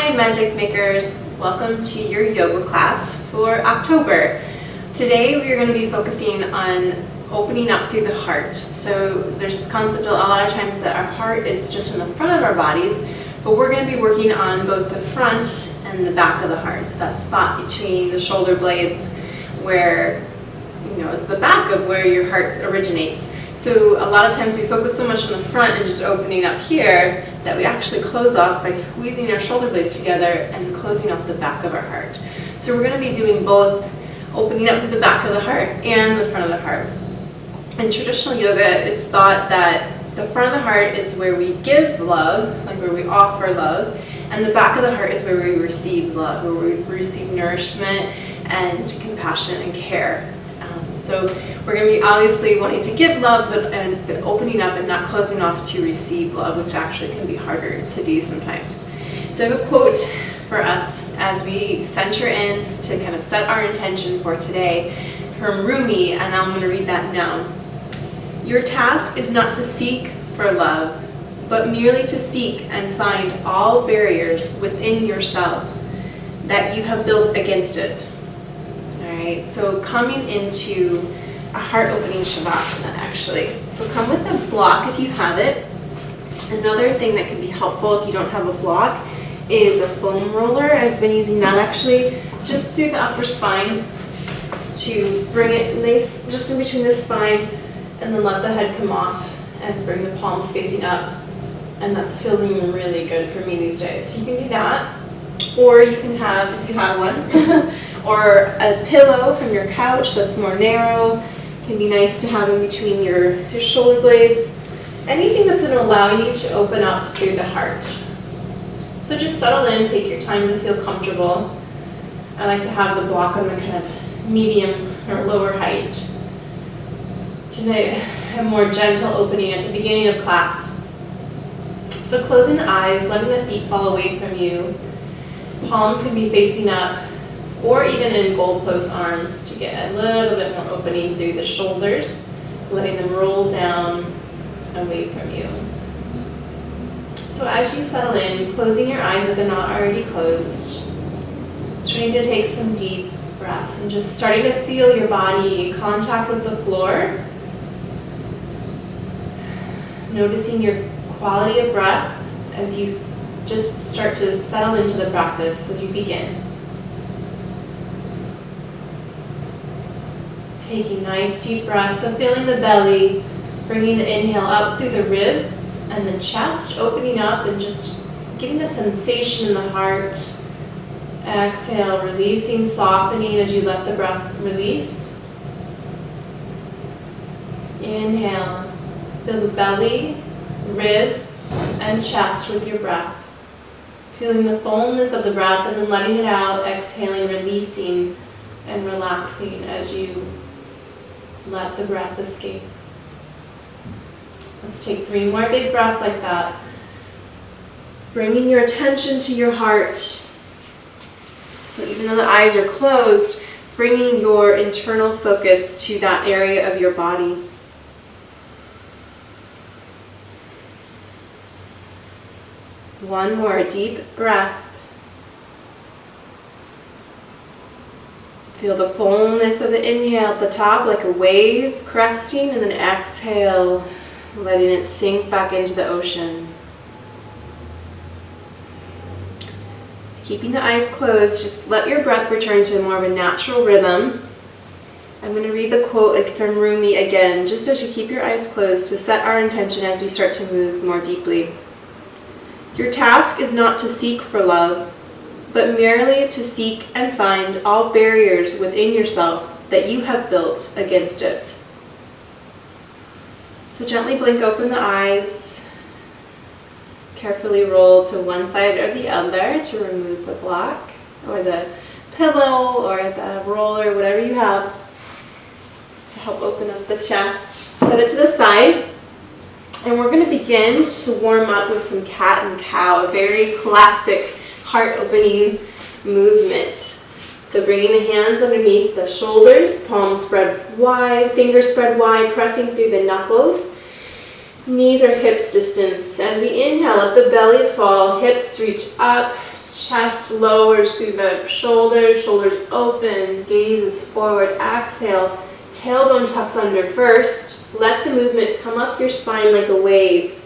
Hi Magic Makers, welcome to your yoga class for October. Today we are going to be focusing on opening up through the heart. So there's this concept a lot of times that our heart is just in the front of our bodies, but we're going to be working on both the front and the back of the heart. So that spot between the shoulder blades where, is the back of where your heart originates. So a lot of times we focus so much on the front and just opening up here that we actually close off by squeezing our shoulder blades together and closing off the back of our heart. So we're going to be doing both, opening up through the back of the heart and the front of the heart. In traditional yoga, it's thought that the front of the heart is where we give love, like where we offer love, and the back of the heart is where we receive love, where we receive nourishment and compassion and care. So we're going to be obviously wanting to give love, but opening up and not closing off to receive love, which actually can be harder to do sometimes. So I have a quote for us as we center in to kind of set our intention for today from Rumi, and I'm going to read that now. Your task is not to seek for love, but merely to seek and find all barriers within yourself that you have built against it. Alright, so coming into a heart-opening Shavasana actually. So come with a block if you have it. Another thing that can be helpful if you don't have a block is a foam roller. I've been using that actually just through the upper spine to bring it nice just in between the spine and then let the head come off and bring the palms facing up. And that's feeling really good for me these days. So you can do that, or you can have, if you have one, or a pillow from your couch that's more narrow. It can be nice to have in between your shoulder blades. Anything that's going to allow you to open up through the heart. So just settle in, take your time to feel comfortable. I like to have the block on the kind of medium or lower height. Today, a more gentle opening at the beginning of class. So closing the eyes, letting the feet fall away from you. Palms can be facing up, or even in goalpost arms to get a little bit more opening through the shoulders, letting them roll down away from you. So as you settle in, closing your eyes if they're not already closed, trying to take some deep breaths and just starting to feel your body in contact with the floor, noticing your quality of breath as you just start to settle into the practice as you begin. Taking nice deep breaths, so feeling the belly, bringing the inhale up through the ribs and the chest, opening up and just getting a sensation in the heart. Exhale, releasing, softening as you let the breath release. Inhale, feel the belly, ribs, and chest with your breath. Feeling the fullness of the breath and then letting it out, exhaling, releasing, and relaxing as you let the breath escape. Let's take 3 more big breaths like that. Bringing your attention to your heart. So even though the eyes are closed, bringing your internal focus to that area of your body. One more deep breath. Feel the fullness of the inhale at the top like a wave cresting, and then exhale, letting it sink back into the ocean. Keeping the eyes closed, just let your breath return to more of a natural rhythm. I'm going to read the quote from Rumi again, just as you keep your eyes closed to set our intention as we start to move more deeply. Your task is not to seek for love, but merely to seek and find all barriers within yourself that you have built against it. So gently blink open the eyes. Carefully roll to one side or the other to remove the block, or the pillow, or the roller, whatever you have to help open up the chest. Set it to the side. And we're going to begin to warm up with some cat and cow, a very classic heart-opening movement. So bringing the hands underneath the shoulders, palms spread wide, fingers spread wide, pressing through the knuckles. Knees or hips distance. As we inhale, let the belly fall, hips reach up Chest lowers through the shoulders, shoulders open, gaze is forward, exhale, tailbone tucks under first. Let the movement come up your spine like a wave.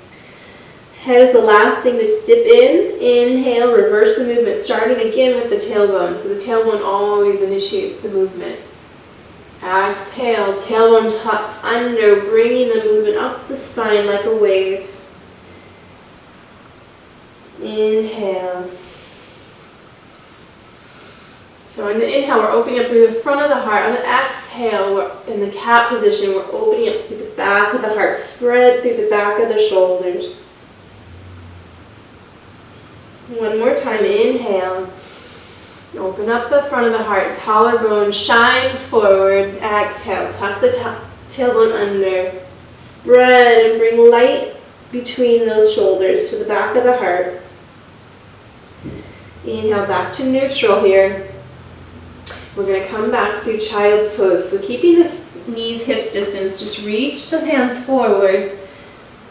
Head is the last thing to dip in. Inhale, reverse the movement, starting again with the tailbone. So the tailbone always initiates the movement. Exhale, tailbone tucks under, bringing the movement up the spine like a wave. Inhale. So on the inhale, we're opening up through the front of the heart. On the exhale, we're in the cat position. We're opening up through the back of the heart. Spread through the back of the shoulders. One more time, inhale. Open up the front of the heart. Collarbone shines forward. Exhale, tuck the tailbone under. Spread and bring light between those shoulders to the back of the heart. Inhale, back to neutral here. We're going to come back through child's pose. So keeping the knees, hips distance, just reach the hands forward.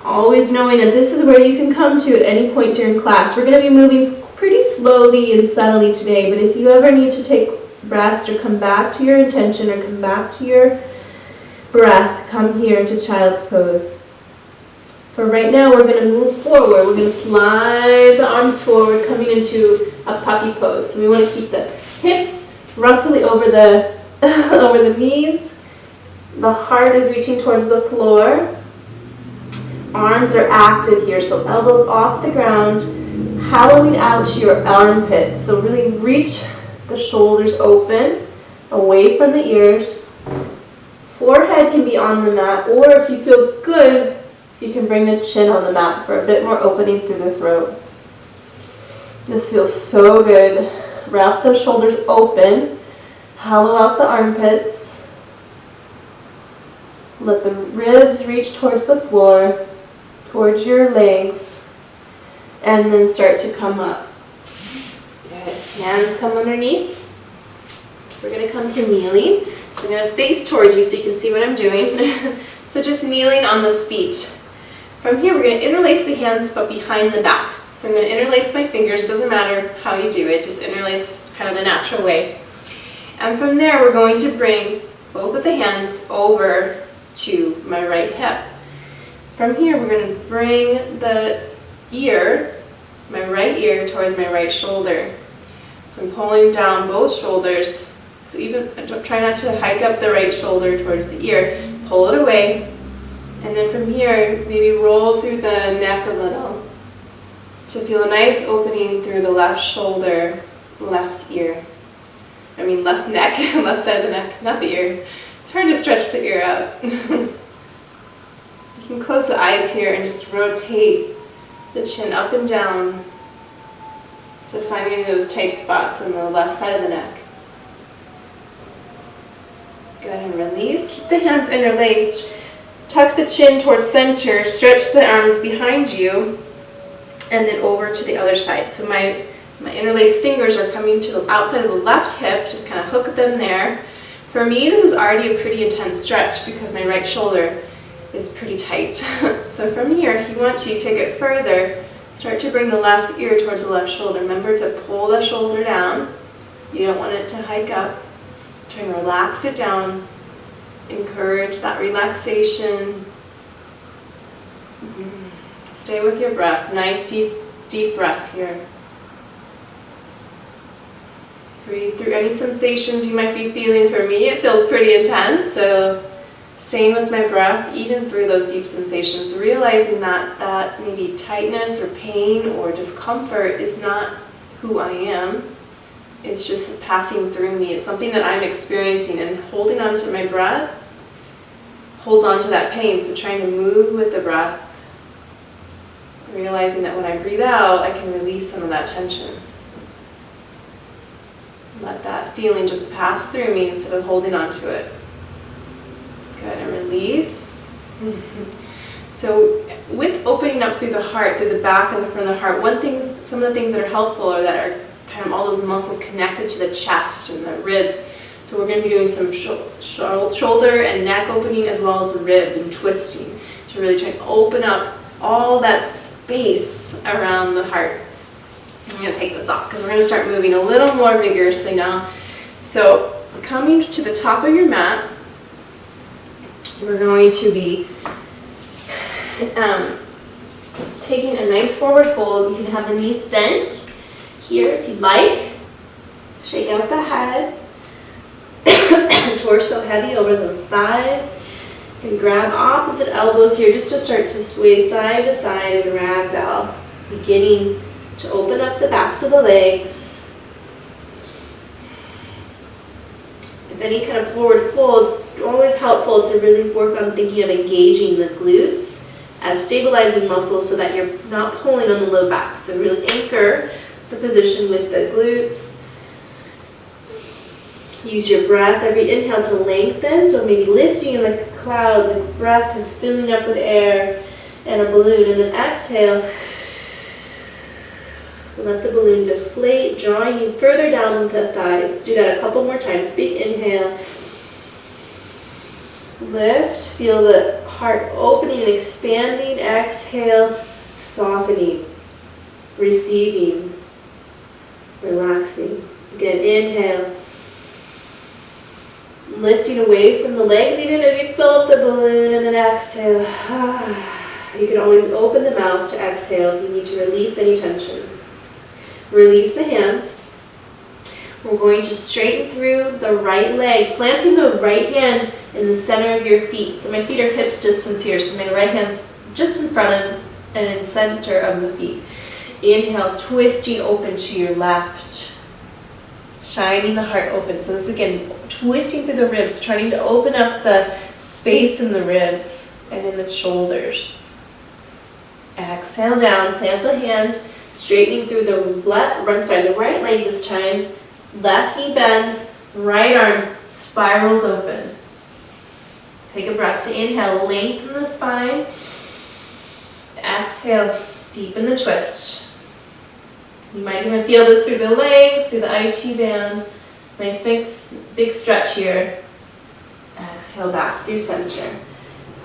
Always knowing that this is where you can come to at any point during class. We're going to be moving pretty slowly and subtly today, but if you ever need to take rest or come back to your intention or come back to your breath, come here into child's pose. For right now, we're going to move forward. We're going to slide the arms forward, coming into a puppy pose. So we want to keep the hips roughly over the over the knees. The heart is reaching towards the floor. Arms are active here, so elbows off the ground, hollowing out to your armpits. So really reach the shoulders open, away from the ears. Forehead can be on the mat, or if you feel good, you can bring the chin on the mat for a bit more opening through the throat. This feels so good. Wrap the shoulders open, hollow out the armpits. Let the ribs reach towards the floor, towards your legs, and then start to come up. Good. Hands come underneath. We're going to come to kneeling. So I'm going to face towards you so you can see what I'm doing. So just kneeling on the feet. From here, we're going to interlace the hands, but behind the back. So I'm going to interlace my fingers. It doesn't matter how you do it. Just interlace kind of the natural way. And from there, we're going to bring both of the hands over to my right hip. From here, we're going to bring the ear, my right ear, towards my right shoulder. So I'm pulling down both shoulders. So even try not to hike up the right shoulder towards the ear. Pull it away. And then from here, maybe roll through the neck a little to feel a nice opening through the left shoulder, left ear. Left neck, left side of the neck, not the ear. It's hard to stretch the ear out. You can close the eyes here and just rotate the chin up and down to finding those tight spots on the left side of the neck. Go ahead and release. Keep the hands interlaced. Tuck the chin towards center. Stretch the arms behind you. And then over to the other side. So my interlaced fingers are coming to the outside of the left hip. Just kind of hook them there. For me, this is already a pretty intense stretch because my right shoulder is pretty tight. So from here, if you want to take it further, start to bring the left ear towards the left shoulder. Remember to pull the shoulder down. You don't want it to hike up. Try and relax it down. Encourage that relaxation. Stay with your breath. Nice deep breaths here. Breathe through any sensations you might be feeling. For me, it feels pretty intense, so staying with my breath even through those deep sensations, realizing that maybe tightness or pain or discomfort is not who I am. It's just passing through me. It's something that I'm experiencing, and holding on to my breath holds on to that pain. So trying to move with the breath, realizing that when I breathe out, I can release some of that tension. Let that feeling just pass through me instead of holding on to it. Good, and release. So with opening up through the heart, through the back and the front of the heart, some of the things that are helpful are that are kind of all those muscles connected to the chest and the ribs. So we're going to be doing some shoulder and neck opening as well as rib and twisting to really try and open up all that space around the heart. I'm going to take this off because we're going to start moving a little more vigorously now. So coming to the top of your mat, we're going to be taking a nice forward fold. You can have the knees bent here if you'd like. Shake out the head. Torso heavy over those thighs. You can grab opposite elbows here just to start to sway side to side and ragdoll. Beginning to open up the backs of the legs. If any kind of forward fold, it's always helpful to really work on thinking of engaging the glutes as stabilizing muscles so that you're not pulling on the low back. So really anchor the position with the glutes. Use your breath every inhale to lengthen, so maybe lifting like a cloud, the breath is filling up with air and a balloon, and then exhale. Let the balloon deflate, drawing you further down with the thighs. Do that a couple more times. Big inhale. Lift, feel the heart opening and expanding. Exhale, softening, receiving, relaxing. Again, inhale. Lifting away from the legs even as you fill up the balloon, and then exhale. You can always open the mouth to exhale if you need to release any tension. Release the hands. We're going to straighten through the right leg, planting the right hand in the center of your feet. So my feet are hips distance here, so my right hand's just in front of and in the center of the feet. Inhale, twisting open to your left. Shining the heart open. So this again, twisting through the ribs, trying to open up the space in the ribs and in the shoulders. Exhale down, plant the hand, straightening through the the right leg this time. Left knee bends, right arm spirals open. Take a breath to inhale, lengthen the spine. Exhale, deepen the twist. You might even feel this through the legs, through the IT band. Nice big stretch here. Exhale back through center.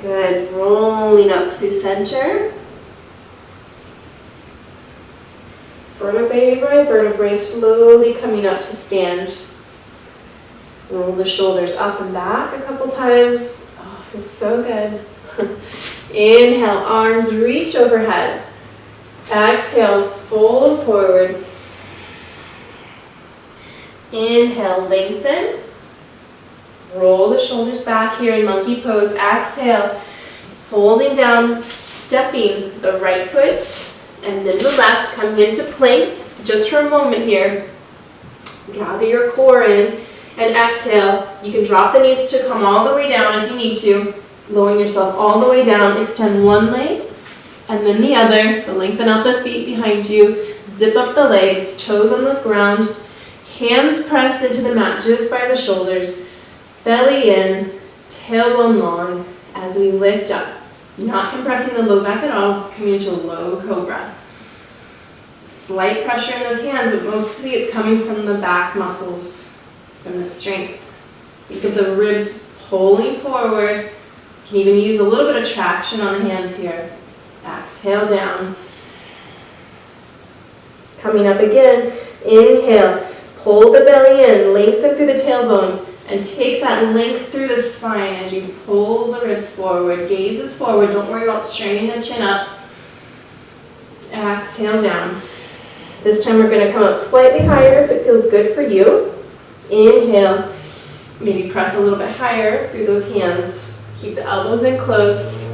Good, rolling up through center. Vertebrae by vertebrae, slowly coming up to stand. Roll the shoulders up and back a couple times. Oh, feels so good. Inhale, arms reach overhead. Exhale, fold forward. Inhale, lengthen. Roll the shoulders back here in monkey pose. Exhale, folding down, stepping the right foot and then the left, coming into plank just for a moment here. Gather your core in and exhale. You can drop the knees to come all the way down if you need to. Lowering yourself all the way down. Extend one leg and then the other. So lengthen out the feet behind you. Zip up the legs, toes on the ground. Hands press into the mat just by the shoulders. Belly in, tailbone long as we lift up. Not compressing the low back at all, coming into a low cobra. Slight pressure in those hands, but mostly it's coming from the back muscles, from the strength. Think of the ribs pulling forward. You can even use a little bit of traction on the hands here. Exhale down. Coming up again, inhale. Pull the belly in, lengthen through the tailbone, and take that length through the spine as you pull the ribs forward. Gazes forward. Don't worry about straining the chin up. Exhale down. This time we're going to come up slightly higher if it feels good for you. Inhale. Maybe press a little bit higher through those hands. Keep the elbows in close.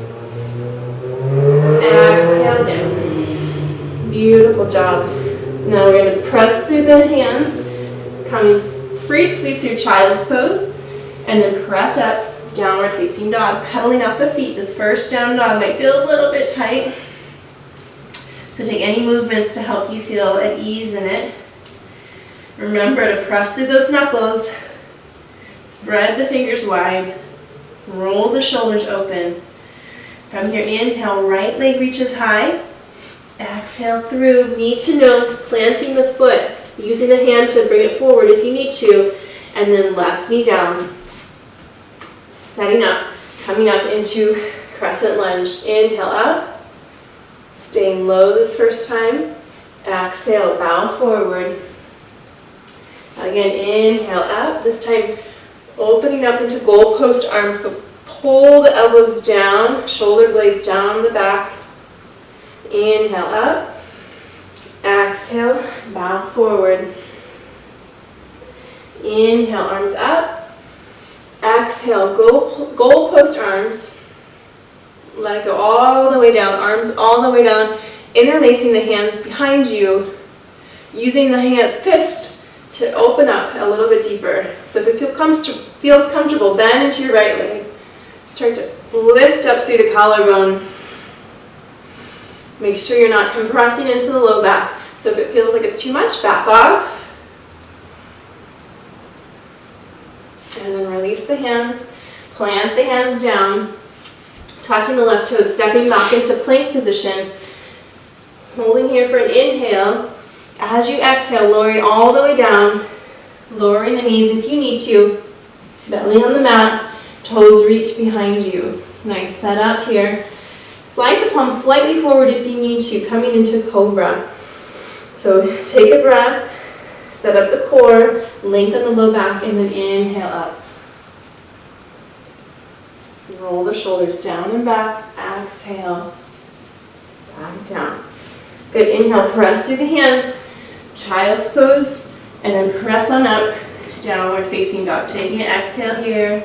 Exhale down. Beautiful job. Now we're going to press through the hands, coming briefly through child's pose, and then press up, downward facing dog, pedaling up the feet. This first down dog might feel a little bit tight, so take any movements to help you feel at ease in it. Remember to press through those knuckles, spread the fingers wide, roll the shoulders open. From here, inhale, right leg reaches high. Exhale through, knee to nose, planting the foot, using the hand to bring it forward if you need to, and then left knee down. Setting up, coming up into crescent lunge. Inhale up, staying low this first time. Exhale, bow forward. Again, inhale up. This time, opening up into goalpost arms. So pull the elbows down, shoulder blades down the back. Inhale up. Exhale, bow forward. Inhale, arms up. Exhale, goalpost arms. Let it go all the way down, arms all the way down. Interlacing the hands behind you. Using the hand fist to open up a little bit deeper. So if it feels comfortable, bend into your right leg. Start to lift up through the collarbone. Make sure you're not compressing into the low back. So if it feels like it's too much, back off. And then release the hands. Plant the hands down. Tucking the left toes, stepping back into plank position. Holding here for an inhale. As you exhale, lowering all the way down. Lowering the knees if you need to. Belly on the mat. Toes reach behind you. Nice, set up here. Slide the palms slightly forward if you need to, coming into Cobra. So take a breath, set up the core, lengthen the low back, and then inhale up. Roll the shoulders down and back, exhale, back down. Good, inhale, press through the hands, child's pose, and then press on up to downward facing dog. Taking an exhale here.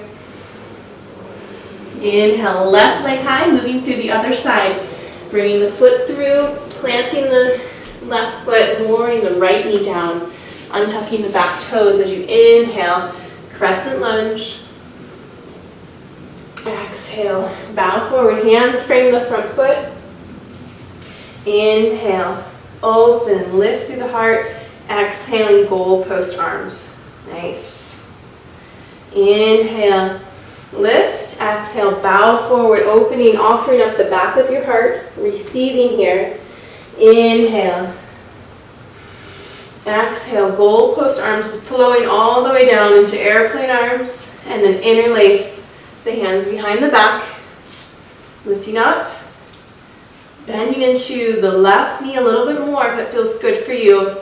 Inhale, left leg high, moving through the other side. Bringing the foot through, planting the left foot, lowering the right knee down. Untucking the back toes as you inhale, crescent lunge. Exhale, bow forward, hands frame the front foot. Inhale, open, lift through the heart. Exhaling, goalpost arms. Nice. Inhale, lift. Exhale, bow forward, opening, offering up the back of your heart, receiving here. Inhale. Exhale, goalpost arms flowing all the way down into airplane arms, and then interlace the hands behind the back, lifting up, bending into the left knee a little bit more if it feels good for you.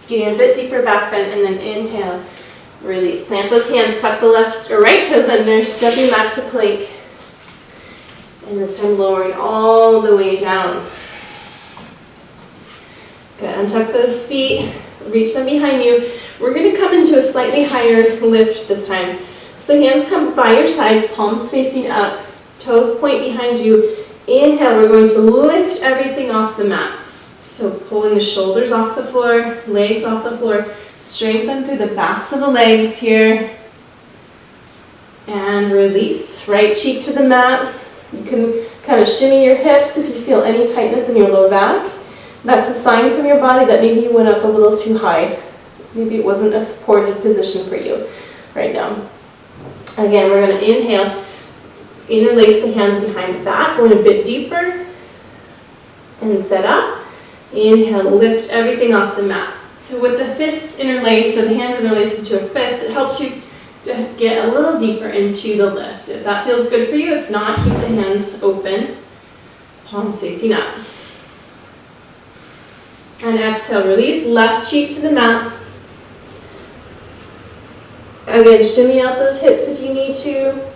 Getting a bit deeper back bend, and then inhale. Release. Plant those hands, tuck the left or right toes under, stepping back to plank. And this time lowering all the way down. Good. Untuck those feet, reach them behind you. We're going to come into a slightly higher lift this time. So hands come by your sides, palms facing up, toes point behind you. Inhale, we're going to lift everything off the mat. So pulling the shoulders off the floor, legs off the floor. Strengthen through the backs of the legs here. And release. Right cheek to the mat. You can kind of shimmy your hips if you feel any tightness in your low back. That's a sign from your body that maybe you went up a little too high. Maybe it wasn't a supported position for you right now. Again, we're going to inhale. Interlace the hands behind the back. Going a bit deeper. And set up. Inhale, lift everything off the mat. So with the fists interlaced, so the hands interlaced into a fist, it helps you to get a little deeper into the lift. If that feels good for you, if not, keep the hands open, palms facing up. And exhale, release, left cheek to the mat. Again, shimmy out those hips if you need to.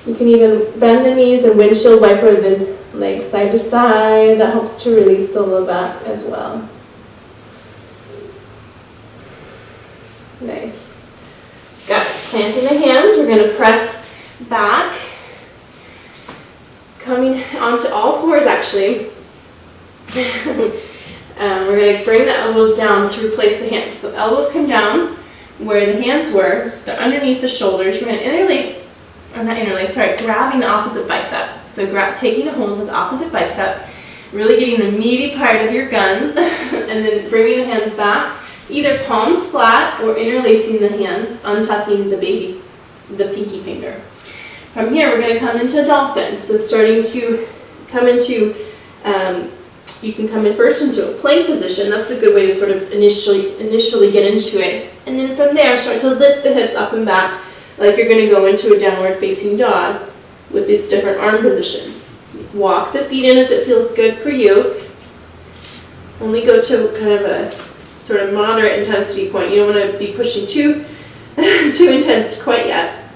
You can even bend the knees and windshield wiper the legs side to side. That helps to release the low back as well. Nice. Got it. Planting the hands, we're going to press back. Coming onto all fours actually. We're going to bring the elbows down to replace the hands. So elbows come down where the hands were, so they're underneath the shoulders. We're going to interlace, or not interlace, sorry, grabbing the opposite bicep. So taking a hold with the opposite bicep, really getting the meaty part of your guns, and then bringing the hands back. Either palms flat or interlacing the hands, untucking the pinky finger. From here, we're going to come into dolphin. So starting to come into, you can come in first into a plank position. That's a good way to sort of initially get into it. And then from there, start to lift the hips up and back like you're going to go into a downward facing dog with its different arm position. Walk the feet in if it feels good for you. Only go to kind of a sort of moderate intensity point. You don't want to be pushing too intense quite yet.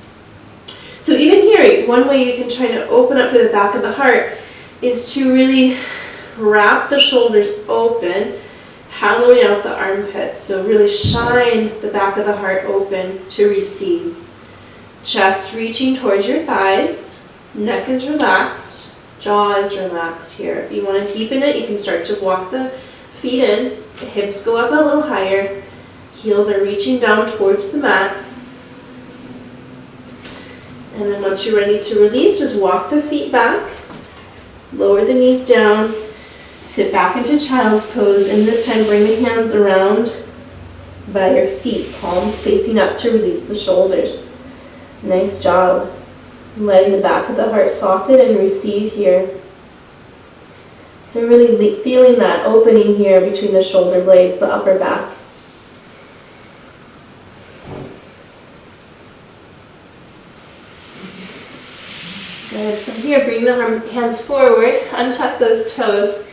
So even here, one way you can try to open up to the back of the heart is to really wrap the shoulders open, hollowing out the armpits. So really shine the back of the heart open to receive. Chest reaching towards your thighs, neck is relaxed, jaw is relaxed here. If you want to deepen it, you can start to walk the feet in, the hips go up a little higher, heels are reaching down towards the mat. And then once you're ready to release, just walk the feet back, lower the knees down, sit back into child's pose, and this time bring the hands around by your feet, palms facing up to release the shoulders. Nice job. Letting the back of the heart soften and receive here. So really feeling that opening here between the shoulder blades, the upper back. Good. From here, bring the hands forward, untuck those toes.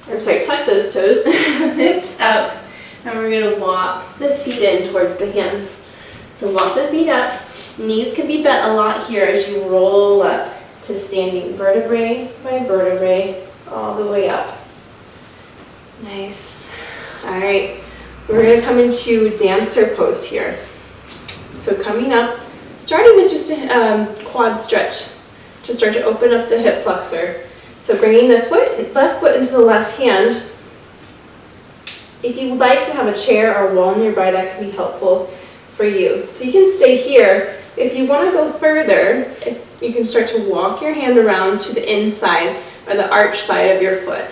Tuck those toes, hips up, and we're going to walk the feet in towards the hands. So walk the feet up. Knees can be bent a lot here as you roll up to standing vertebrae by vertebrae all the way up. Nice. All right, we're going to come into dancer pose here. So coming up, starting with just a quad stretch to start to open up the hip flexor. So bringing the left foot into the left hand. If you would like to have a chair or wall nearby, that can be helpful for you. So you can stay here. If you want to go further, you can start to walk your hand around to the inside or the arch side of your foot.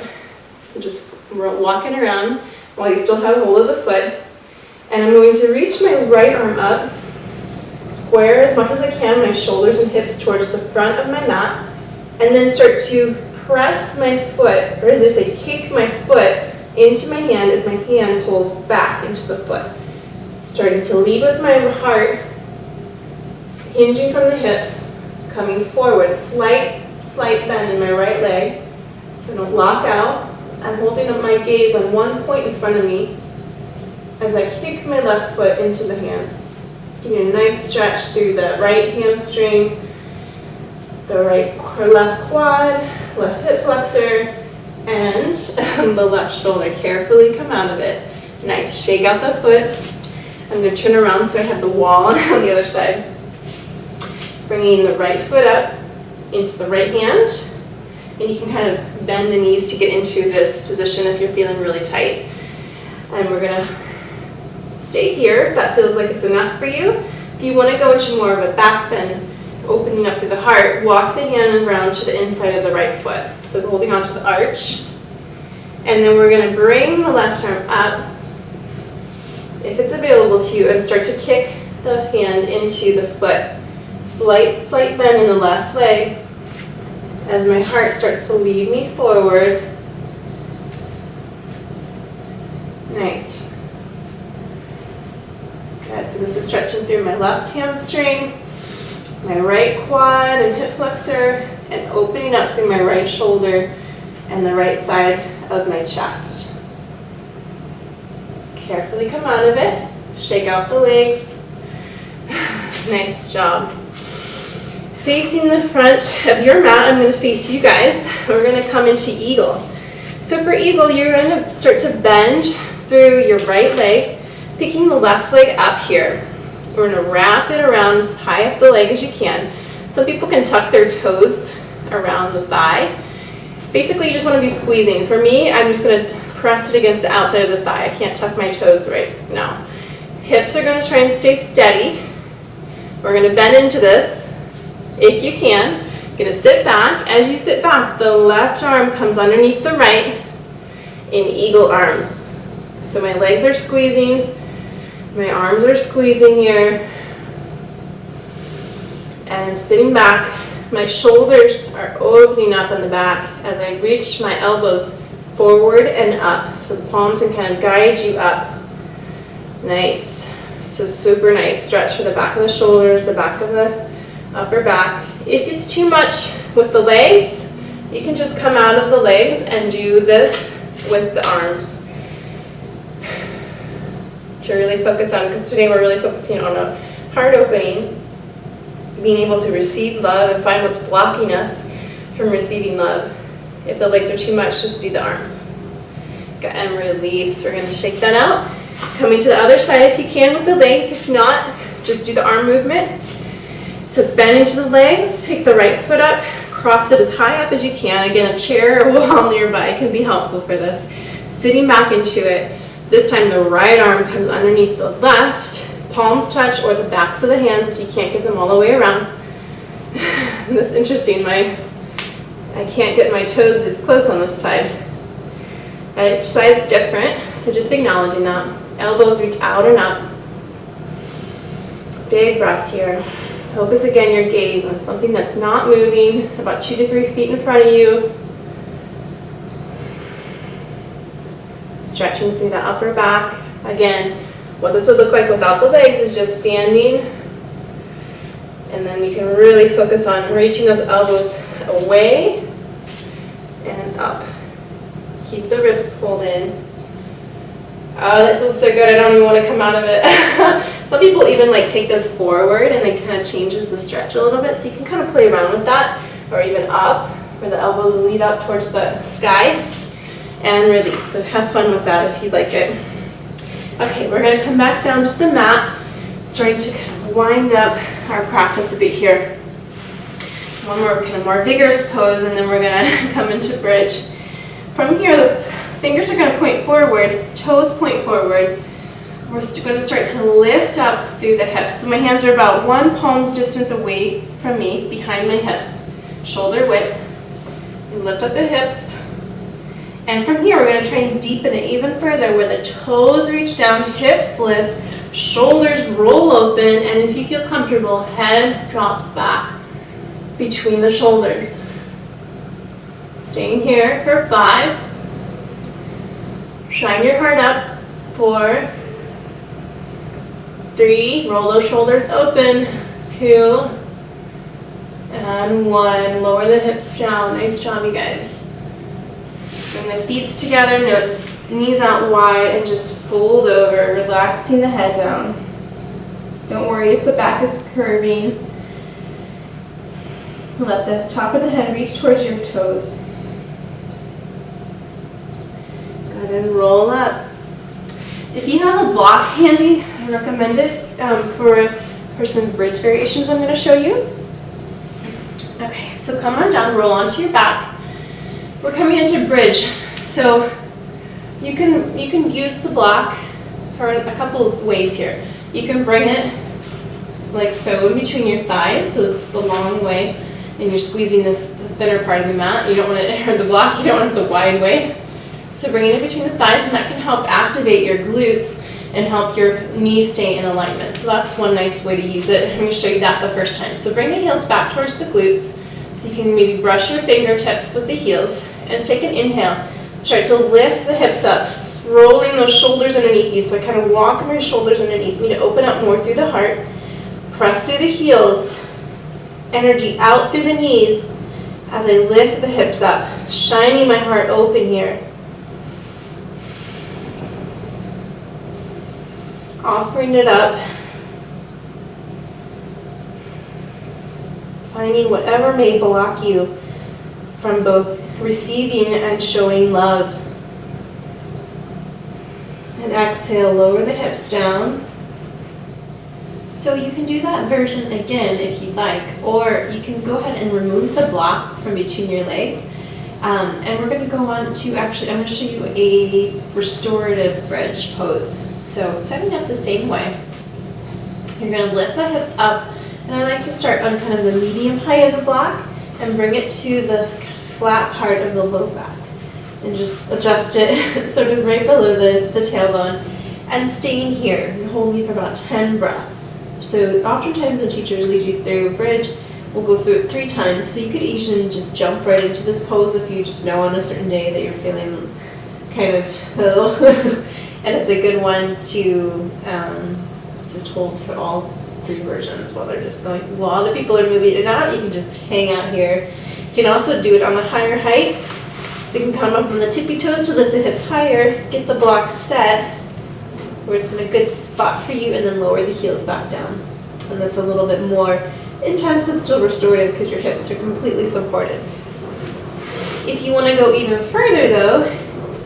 So just walking around while you still have hold of the foot. And I'm going to reach my right arm up, square as much as I can my shoulders and hips towards the front of my mat, and then start to press my foot, or as I say, kick my foot into my hand as my hand pulls back into the foot. Starting to lead with my heart, hinging from the hips, coming forward, slight bend in my right leg, so I don't lock out. I'm holding up my gaze on one point in front of me as I kick my left foot into the hand. Give you a nice stretch through the right hamstring, the left quad, left hip flexor, and the left shoulder. Carefully come out of it. Nice, shake out the foot. I'm going to turn around so I have the wall on the other side. Bringing the right foot up into the right hand. And you can kind of bend the knees to get into this position if you're feeling really tight. And we're going to stay here if that feels like it's enough for you. If you want to go into more of a back bend, opening up through the heart, walk the hand around to the inside of the right foot. So holding onto the arch. And then we're going to bring the left arm up, if it's available to you, and start to kick the hand into the foot. Slight bend in the left leg as my heart starts to lead me forward. Nice. Good, so this is stretching through my left hamstring, my right quad and hip flexor, and opening up through my right shoulder and the right side of my chest. Carefully come out of it, shake out the legs. Nice job. Facing the front of your mat, I'm going to face you guys. We're going to come into eagle. So for eagle, you're going to start to bend through your right leg, picking the left leg up here. We're going to wrap it around as high up the leg as you can. Some people can tuck their toes around the thigh. Basically, you just want to be squeezing. For me, I'm just going to press it against the outside of the thigh. I can't tuck my toes right now. Hips are going to try and stay steady. We're going to bend into this. If you can, you're going to sit back. As you sit back, the left arm comes underneath the right in eagle arms. So my legs are squeezing, my arms are squeezing here, and I'm sitting back. My shoulders are opening up in the back as I reach my elbows forward and up. So the palms can kind of guide you up. Nice. So super nice stretch for the back of the shoulders, the back of the upper back. If it's too much with the legs, you can just come out of the legs and do this with the arms to really focus on, because today we're really focusing on a heart opening, being able to receive love and find what's blocking us from receiving love. If the legs are too much, just do the arms. And release. We're going to shake that out. Coming to the other side if you can with the legs. If not, just do the arm movement. So bend into the legs, pick the right foot up, cross it as high up as you can. Again, a chair or wall nearby can be helpful for this. Sitting back into it. This time the right arm comes underneath the left, palms touch, or the backs of the hands if you can't get them all the way around. That's interesting, I can't get my toes as close on this side. Each side's different, so just acknowledging that. Elbows reach out and up. Big breaths here. Focus again your gaze on something that's not moving, about 2 to 3 feet in front of you. Stretching through the upper back. Again, what this would look like without the legs is just standing. And then you can really focus on reaching those elbows away and up. Keep the ribs pulled in. Oh, that feels so good. I don't even want to come out of it. Some people even take this forward and it kind of changes the stretch a little bit. So you can kind of play around with that, or even up, where the elbows lead up towards the sky. And release. So have fun with that if you like it. Okay, we're going to come back down to the mat, starting to kind of wind up our practice a bit here. One more kind of more vigorous pose, and then we're going to come into bridge. From here, the fingers are going to point forward, toes point forward. We're going to start to lift up through the hips. So my hands are about 1 palm's distance away from me, behind my hips, shoulder width. And lift up the hips. And from here, we're going to try and deepen it even further, where the toes reach down, hips lift, shoulders roll open, and if you feel comfortable, head drops back between the shoulders. Staying here for 5. Shine your heart up. 4, 3, roll those shoulders open. 2, and 1. Lower the hips down. Nice job, you guys. Bring the feet together, knees out wide, and just fold over, relaxing the head down. Don't worry if the back is curving. Let the top of the head reach towards your toes. Go ahead and roll up. If you have a block handy, I recommend it for some bridge variations I'm going to show you. Okay, so come on down, roll onto your back. We're coming into bridge, so you can use the block for a couple of ways here. You can bring it like so in between your thighs, so it's the long way, and you're squeezing the thinner part of the mat. You don't want it, or the block, you don't want it the wide way. So bring it in between the thighs, and that can help activate your glutes and help your knees stay in alignment. So that's one nice way to use it. I'm going to show you that the first time. So bring the heels back towards the glutes. So you can maybe brush your fingertips with the heels and take an inhale. Start to lift the hips up, rolling those shoulders underneath you. So I kind of walk my shoulders underneath me to open up more through the heart. Press through the heels, energy out through the knees as I lift the hips up, shining my heart open here. Offering it up. Finding whatever may block you from both receiving and showing love. And exhale, lower the hips down. So you can do that version again if you'd like, or you can go ahead and remove the block from between your legs. And we're going to go on to I'm going to show you a restorative bridge pose. So setting up the same way. You're going to lift the hips up. And I like to start on kind of the medium height of the block and bring it to the flat part of the low back. And just adjust it sort of right below the tailbone. And staying here and holding for about 10 breaths. So oftentimes when teachers lead you through a bridge, we'll go through it 3 times. So you could even just jump right into this pose if you just know on a certain day that you're feeling kind of low. And it's a good one to just hold for all 3 versions while they're just going, while other people are moving it out, you can just hang out here. You can also do it on a higher height. So you can come up on the tippy toes to lift the hips higher, get the block set where it's in a good spot for you, and then lower the heels back down. And that's a little bit more intense but still restorative because your hips are completely supported. If you want to go even further though,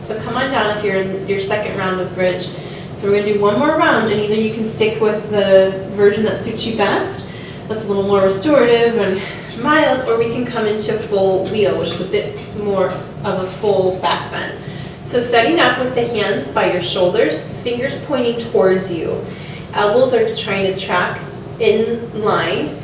so come on down if you're in your second round of bridge. So we're going to do one more round, and either you can stick with the version that suits you best, that's a little more restorative and mild, or we can come into full wheel, which is a bit more of a full back bend. So setting up with the hands by your shoulders, fingers pointing towards you. Elbows are trying to track in line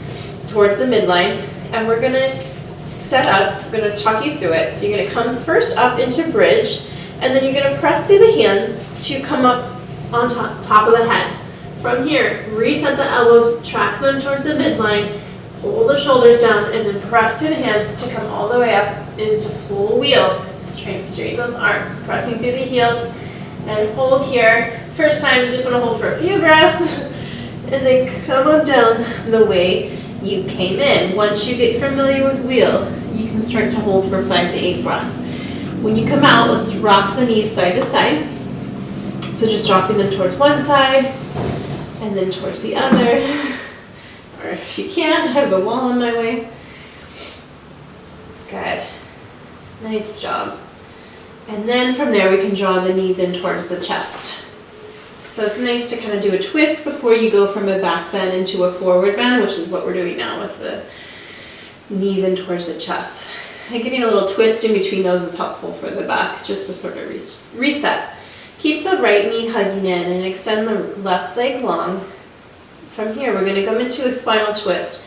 towards the midline, and we're going to set up, I'm going to talk you through it. So you're going to come first up into bridge, and then you're going to press through the hands to come up on top of the head. From here, reset the elbows, track them towards the midline, pull the shoulders down, and then press through the hands to come all the way up into full wheel. Just trying to straighten those arms, pressing through the heels, and hold here. First time, you just want to hold for a few breaths, and then come on down the way you came in. Once you get familiar with wheel, you can start to hold for 5 to 8 breaths. When you come out, let's rock the knees side to side. So just dropping them towards one side, and then towards the other. Or if you can, I have a wall in my way. Good. Nice job. And then from there, we can draw the knees in towards the chest. So it's nice to kind of do a twist before you go from a back bend into a forward bend, which is what we're doing now with the knees in towards the chest. And getting a little twist in between those is helpful for the back, just to sort of reset. Keep the right knee hugging in and extend the left leg long. From here, we're going to come into a spinal twist.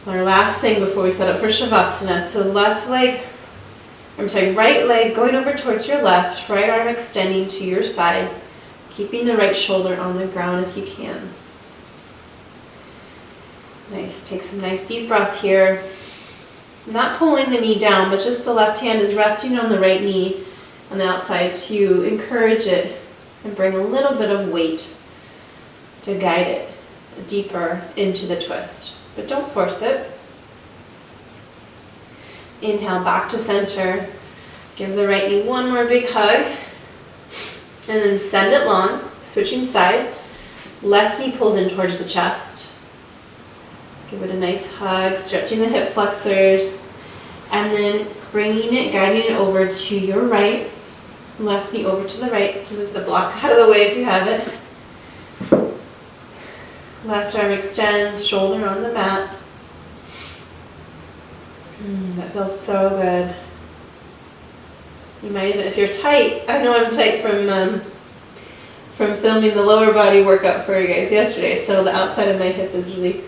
Our last thing before we set up for Shavasana. So right leg going over towards your left, right arm extending to your side, keeping the right shoulder on the ground if you can. Nice, take some nice deep breaths here. Not pulling the knee down, but just the left hand is resting on the right knee on the outside to encourage it and bring a little bit of weight to guide it deeper into the twist. But don't force it. Inhale back to center. Give the right knee one more big hug. And then send it long, switching sides. Left knee pulls in towards the chest. Give it a nice hug, stretching the hip flexors. And then bringing it, guiding it over to your right. Left knee over to the right. Move the block out of the way if you have it. Left arm extends, shoulder on the mat. That feels so good. You might even, if you're tight, I know I'm tight from filming the lower body workout for you guys yesterday, so the outside of my hip is really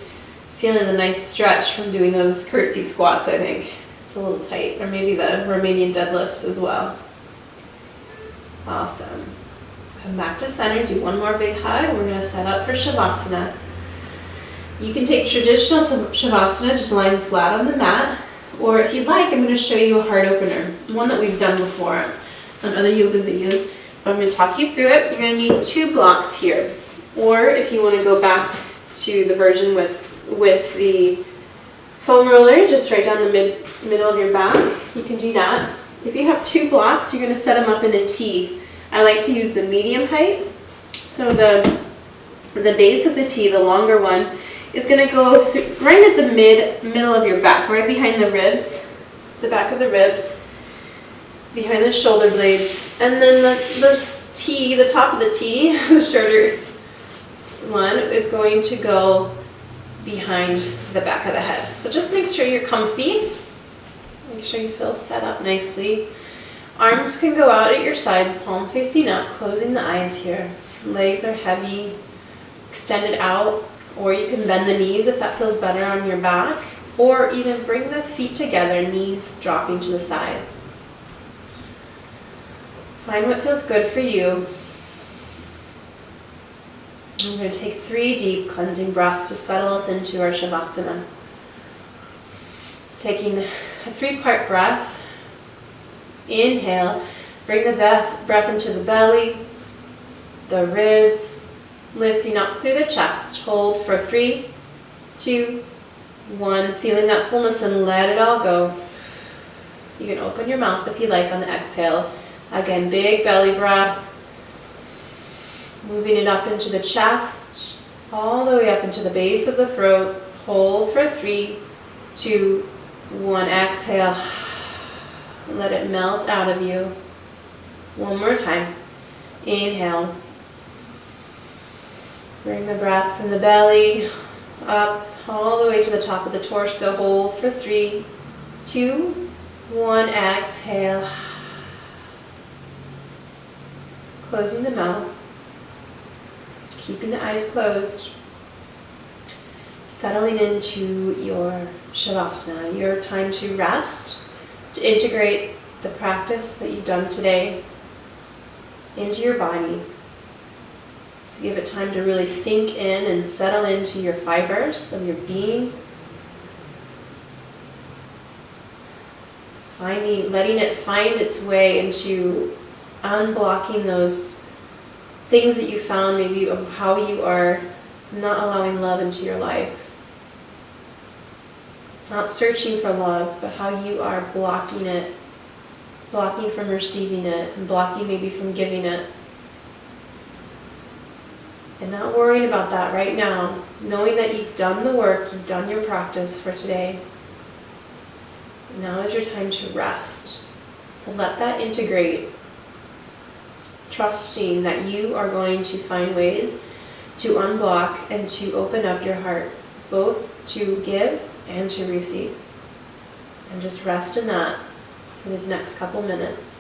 feeling the nice stretch from doing those curtsy squats, I think. It's a little tight, or maybe the Romanian deadlifts as well. Awesome. Come back to center, do one more big hug. We're going to set up for Shavasana. You can take traditional Shavasana, just lying flat on the mat, or if you'd like, I'm going to show you a heart opener, one that we've done before on other yoga videos. But I'm going to talk you through it. You're going to need 2 blocks here, or if you want to go back to the version with the foam roller, just right down the middle of your back, you can do that. If you have 2 blocks, you're going to set them up in a T. I like to use the medium height. So the base of the T, the longer one, is going to go right at the middle of your back, right behind the ribs, the back of the ribs, behind the shoulder blades. And then the T, the top of the T, the shorter one, is going to go behind the back of the head. So just make sure you're comfy. Make sure you feel set up nicely. Arms can go out at your sides, palm facing up, closing the eyes here. Legs are heavy, extended out, or you can bend the knees if that feels better on your back, or even bring the feet together, knees dropping to the sides. Find what feels good for you. I'm going to take 3 deep cleansing breaths to settle us into our Shavasana. Taking a 3-part breath. Inhale, bring the breath into the belly, the ribs, lifting up through the chest. Hold for 3, 2, 1. Feeling that fullness and let it all go. You can open your mouth if you like on the exhale. Again, big belly breath. Moving it up into the chest, all the way up into the base of the throat. Hold for 3, 2, 1. Exhale. Let it melt out of you. One more time. Inhale. Bring the breath from the belly up all the way to the top of the torso. Hold for 3, 2, 1. Exhale. Closing the mouth. Keeping the eyes closed. Settling into your Shavasana, your time to rest, to integrate the practice that you've done today into your body, to give it time to really sink in and settle into your fibers of your being. Letting it find its way into unblocking those things that you found maybe of how you are not allowing love into your life. Not searching for love, but how you are blocking it, blocking from receiving it, and blocking maybe from giving it. And not worrying about that right now, knowing that you've done the work, you've done your practice for today. Now is your time to rest, to let that integrate, trusting that you are going to find ways to unblock and to open up your heart, both to give and to receive. And just rest in that for these next couple minutes.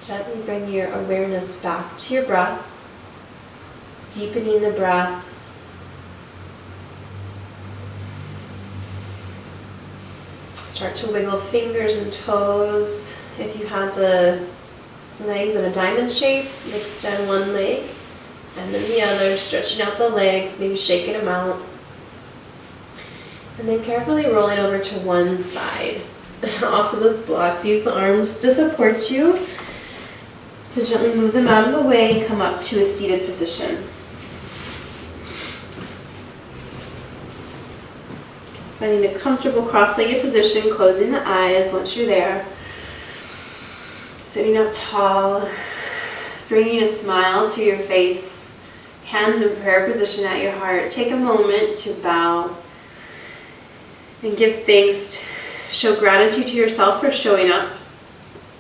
Gently bring your awareness back to your breath, deepening the breath. Start to wiggle fingers and toes. If you have the legs in a diamond shape, extend one leg and then the other, stretching out the legs, maybe shaking them out. And then carefully rolling over to one side off of those blocks. Use the arms to support you, to gently move them out of the way and come up to a seated position. Finding a comfortable cross-legged position, closing the eyes once you're there. Sitting up tall, bringing a smile to your face, hands in prayer position at your heart. Take a moment to bow and give thanks, show gratitude to yourself for showing up,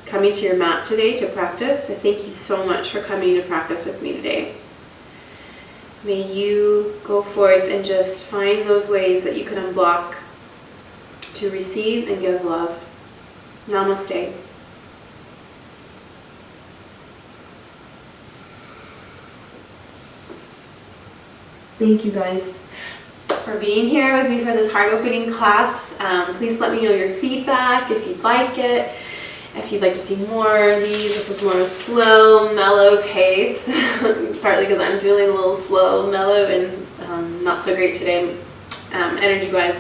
coming to your mat today to practice. I thank you so much for coming to practice with me today. May you go forth and just find those ways that you can unblock to receive and give love. Namaste. Thank you guys for being here with me for this heart opening class. Please let me know your feedback if you'd like it. If you'd like to see more of these, this is more of a slow, mellow pace, partly because I'm feeling a little slow, mellow, and not so great today, energy-wise.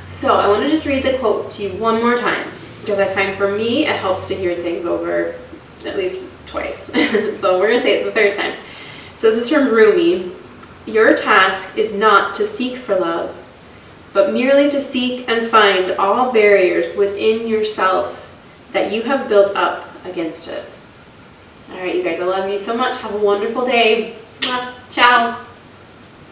So I want to just read the quote to you one more time, because I find for me, it helps to hear things over at least twice. So we're going to say it the third time. So this is from Rumi. Your task is not to seek for love, but merely to seek and find all barriers within yourself that you have built up against it. All right, you guys, I love you so much. Have a wonderful day. Ciao.